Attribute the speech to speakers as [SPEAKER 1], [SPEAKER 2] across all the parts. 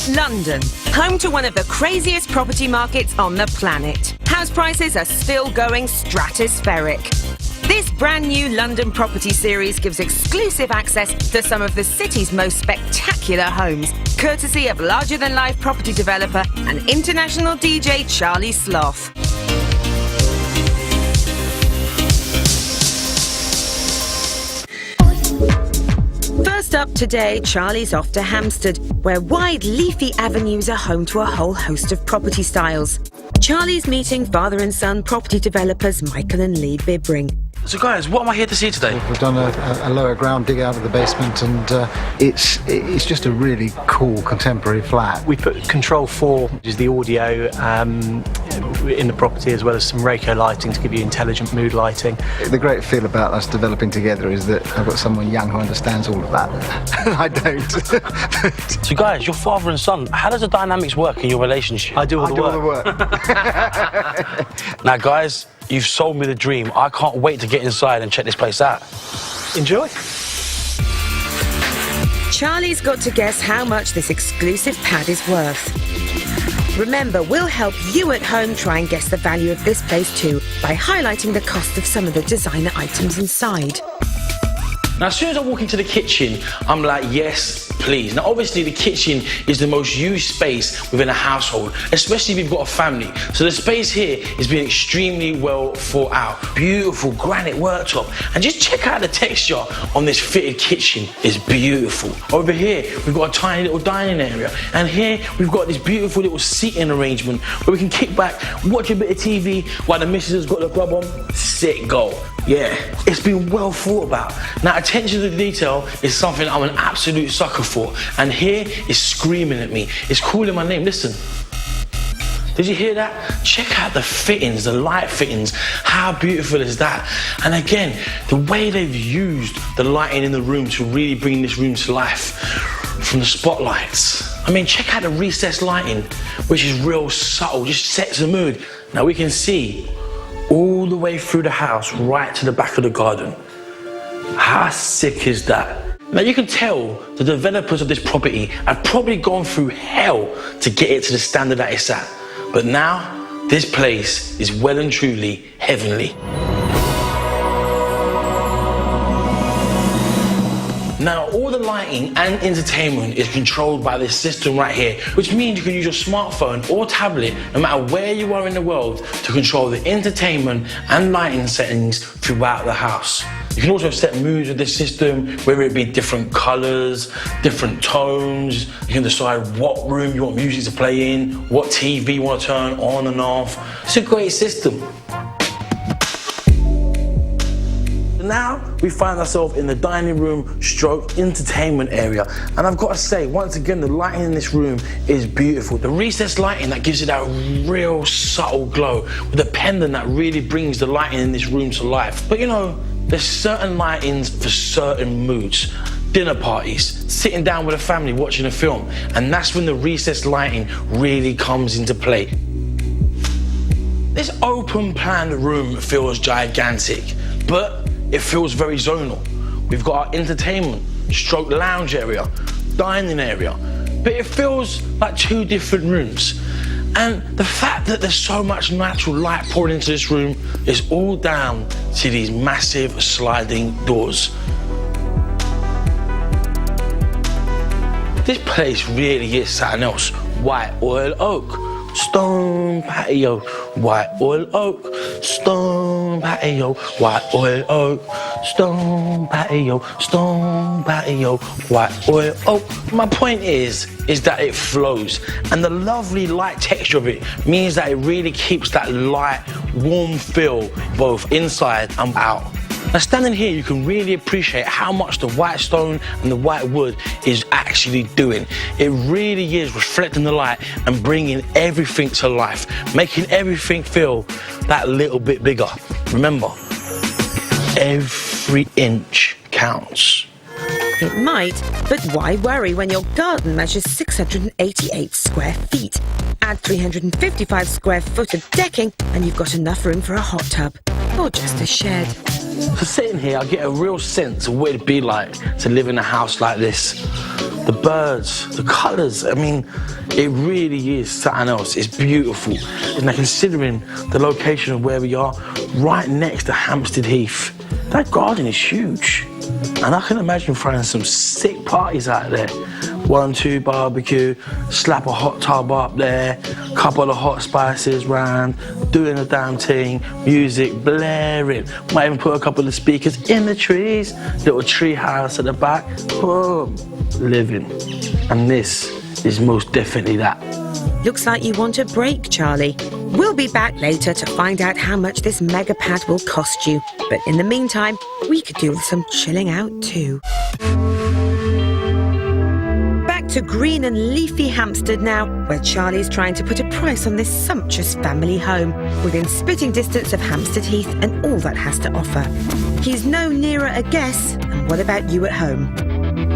[SPEAKER 1] London, home to one of the craziest property markets on the planet. House prices are still going stratospheric. This brand new London property series gives exclusive access to some of the city's most spectacular homes, courtesy of larger-than-life property developer and international DJ Charlie Sloth. First up today, Charlie's off to Hampstead, where wide, leafy avenues are home to a whole host of property styles. Charlie's meeting father and son property developers Michael and Lee Bibbring.
[SPEAKER 2] So guys, what am I here to see today?
[SPEAKER 3] We've done a lower ground dig out of the basement, and it's just a really cool contemporary flat.
[SPEAKER 4] We put Control 4, which is the audio, in the property, as well as some Reiko lighting to give you intelligent mood lighting.
[SPEAKER 3] The great feel about us developing together is that I've got someone young who understands all of that. I don't.
[SPEAKER 2] So guys, your father and son, how does the dynamics work in your relationship?
[SPEAKER 4] I do all the work.
[SPEAKER 2] Now guys, you've sold me the dream. I can't wait to get inside and check this place out.
[SPEAKER 4] Enjoy.
[SPEAKER 1] Charlie's got to guess how much this exclusive pad is worth. Remember, we'll help you at home try and guess the value of this place too by highlighting the cost of some of the designer items inside.
[SPEAKER 2] Now, as soon as I walk into the kitchen, I'm like, yes, please. Now, obviously, the kitchen is the most used space within a household, especially if you've got a family. So the space here is being extremely well thought out. Beautiful granite worktop. And just check out the texture on this fitted kitchen. It's beautiful. Over here, we've got a tiny little dining area. And here, we've got this beautiful little seating arrangement where we can kick back, watch a bit of TV while the missus has got the grub on. Sit, go. Yeah, it's been well thought about. Now, attention to the detail is something I'm an absolute sucker for. And here is screaming at me. It's calling my name. Listen. Did you hear that? Check out the fittings, the light fittings. How beautiful is that? And again, the way they've used the lighting in the room to really bring this room to life. From the spotlights. I mean, check out the recessed lighting, which is real subtle, just sets the mood. Now we can see all the way through the house, right to the back of the garden. How sick is that? Now you can tell the developers of this property have probably gone through hell to get it to the standard that it's at. But now, this place is well and truly heavenly. Now, all the lighting and entertainment is controlled by this system right here, which means you can use your smartphone or tablet, no matter where you are in the world, to control the entertainment and lighting settings throughout the house. You can also set moods with this system, whether it be different colors, different tones. You can decide what room you want music to play in, what TV you want to turn on and off. It's a great system. Now we find ourselves in the dining room stroke entertainment area, and I've got to say, once again, the lighting in this room is beautiful. The recessed lighting that gives it that real subtle glow with a pendant that really brings the lighting in this room to life. But you know, there's certain lightings for certain moods. Dinner parties, sitting down with a family watching a film, and that's when the recessed lighting really comes into play. This open plan room feels gigantic, but it feels very zonal. We've got our entertainment, stroke lounge area, dining area, but it feels like two different rooms. And the fact that there's so much natural light pouring into this room is all down to these massive sliding doors. This place really is something else. White oil oak, stone patio, white oil oak, stone patio, white oil oak, stone patio, white oil oak. My point is that it flows, and the lovely light texture of it means that it really keeps that light, warm feel both inside and out. Now, standing here, you can really appreciate how much the white stone and the white wood is actually doing. It really is reflecting the light and bringing everything to life, making everything feel that little bit bigger. Remember, every inch counts.
[SPEAKER 1] It might, but why worry when your garden measures 688 square feet? Add 355 square foot of decking and you've got enough room for a hot tub. or just a shed.
[SPEAKER 2] So sitting here, I get a real sense of what it'd be like to live in a house like this. The birds, the colours, I mean, it really is something else. It's beautiful. And now considering the location of where we are, right next to Hampstead Heath, that garden is huge. And I can imagine throwing some sick parties out there. 1-2 barbecue, slap a hot tub up there, couple of hot spices round, doing the damn thing, music blaring. Might even put a couple of speakers in the trees, little tree house at the back. Boom, living. And this is most definitely that.
[SPEAKER 1] Looks like you want a break, Charlie. We'll be back later to find out how much this mega pad will cost you. But in the meantime, we could do with some chilling out too. Back to green and leafy Hampstead now, where Charlie's trying to put a price on this sumptuous family home, within spitting distance of Hampstead Heath and all that has to offer. He's no nearer a guess, and what about you at home?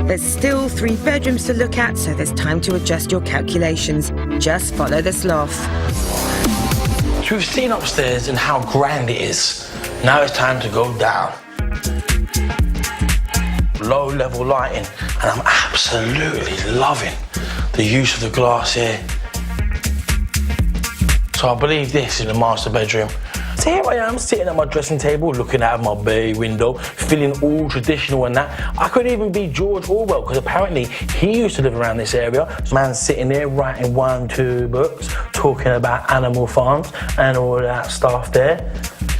[SPEAKER 1] There's still 3 bedrooms to look at, so there's time to adjust your calculations. Just follow the sloth.
[SPEAKER 2] So we've seen upstairs and how grand it is. Now it's time to go down. Low level lighting, and I'm absolutely loving the use of the glass here. So I believe this is the master bedroom. So here I am sitting at my dressing table, looking out of my bay window, feeling all traditional and that. I could even be George Orwell, because apparently he used to live around this area. Man sitting there writing 1-2 books, talking about animal farms and all that stuff there.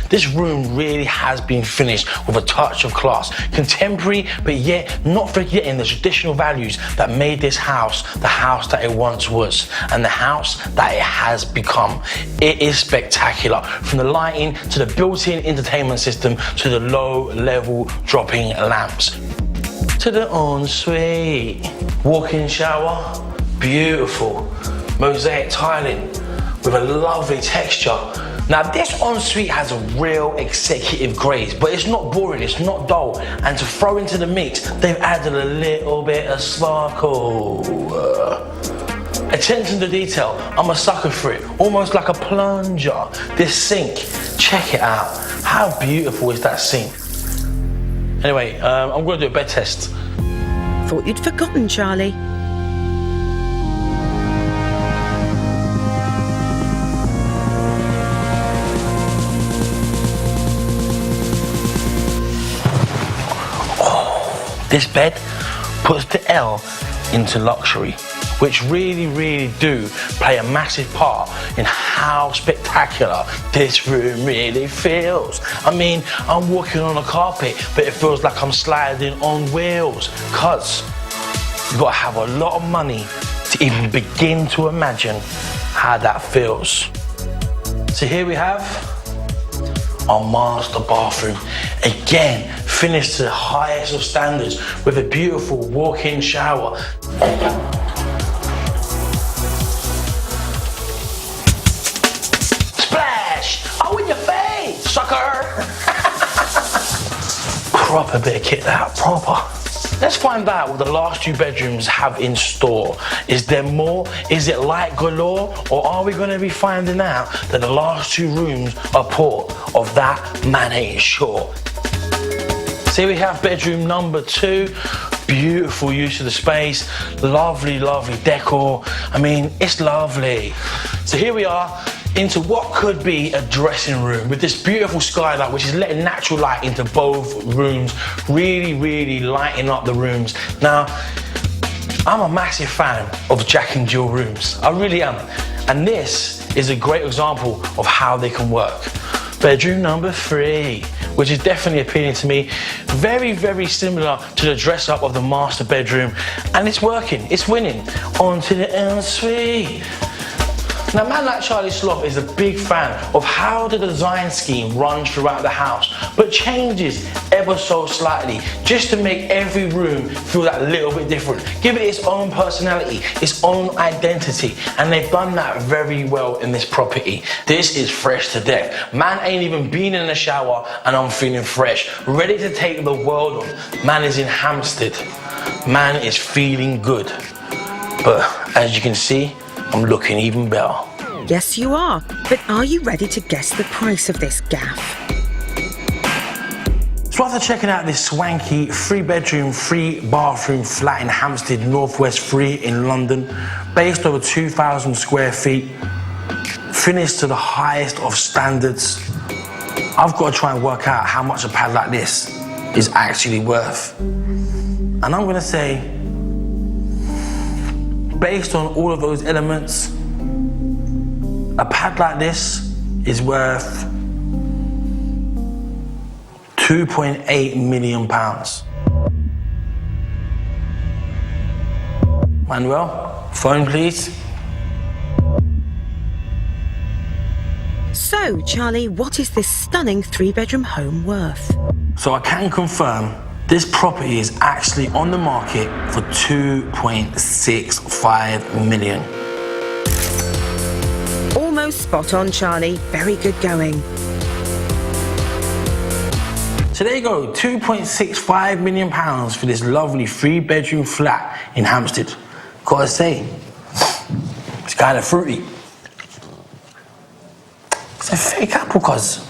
[SPEAKER 2] This room really has been finished with a touch of class. Contemporary, but yet not forgetting the traditional values that made this house the house that it once was and the house that it has become. It is spectacular. From the lighting to the built-in entertainment system to the low-level dropping lamps. To the ensuite. Walk-in shower, beautiful. Mosaic tiling with a lovely texture. Now this ensuite has a real executive grace, but it's not boring, it's not dull. And to throw into the mix, they've added a little bit of sparkle. Attention to detail, I'm a sucker for it. Almost like a plunger. This sink, check it out. How beautiful is that sink? Anyway, I'm gonna do a bed test.
[SPEAKER 1] Thought you'd forgotten, Charlie.
[SPEAKER 2] This bed puts the L into luxury, which really do play a massive part in how spectacular this room really feels. I mean, I'm walking on a carpet, but it feels like I'm sliding on wheels, cause you've got to have a lot of money to even begin to imagine how that feels. So here we have our master bathroom, again finished to the highest of standards with a beautiful walk-in shower. Splash! Oh, in your face, sucker! Proper bit of kit that, proper. Let's find out what the last 2 bedrooms have in store. Is there more? Is it light galore? Or are we going to be finding out that the last 2 rooms are poor? Of that, man ain't sure. So here we have bedroom number 2. Beautiful use of the space. Lovely decor. I mean, it's lovely. So here we are into what could be a dressing room with this beautiful skylight, which is letting natural light into both rooms, really lighting up the rooms. Now, I'm a massive fan of Jack and Jill rooms. I really am. And this is a great example of how they can work. Bedroom number 3, which is definitely appealing to me. Very similar to the dress up of the master bedroom. And it's working, it's winning. On to the ensuite. Now, a man like Charlie Sloth is a big fan of how the design scheme runs throughout the house, but changes ever so slightly, just to make every room feel that little bit different. Give it its own personality, its own identity, and they've done that very well in this property. This is fresh to death. Man ain't even been in the shower and I'm feeling fresh, ready to take the world on. Man is in Hampstead. Man is feeling good. But as you can see, I'm looking even better.
[SPEAKER 1] Yes, you are. But are you ready to guess the price of this gaff?
[SPEAKER 2] So after checking out this swanky 3-bedroom, 3-bathroom flat in Hampstead, Northwest 3 in London, based over 2,000 square feet, finished to the highest of standards, I've got to try and work out how much a pad like this is actually worth. And I'm gonna say, based on all of those elements, a pad like this is worth £2.8 million. Manuel, phone please.
[SPEAKER 1] So, Charlie, what is this stunning 3-bedroom home worth?
[SPEAKER 2] So I can confirm this property is actually on the market for £2.65 million.
[SPEAKER 1] Almost spot on, Charlie. Very good going.
[SPEAKER 2] So there you go, £2.65 million for this lovely 3-bedroom flat in Hampstead. Gotta say, it's kind of fruity. It's a fake apple, cuz.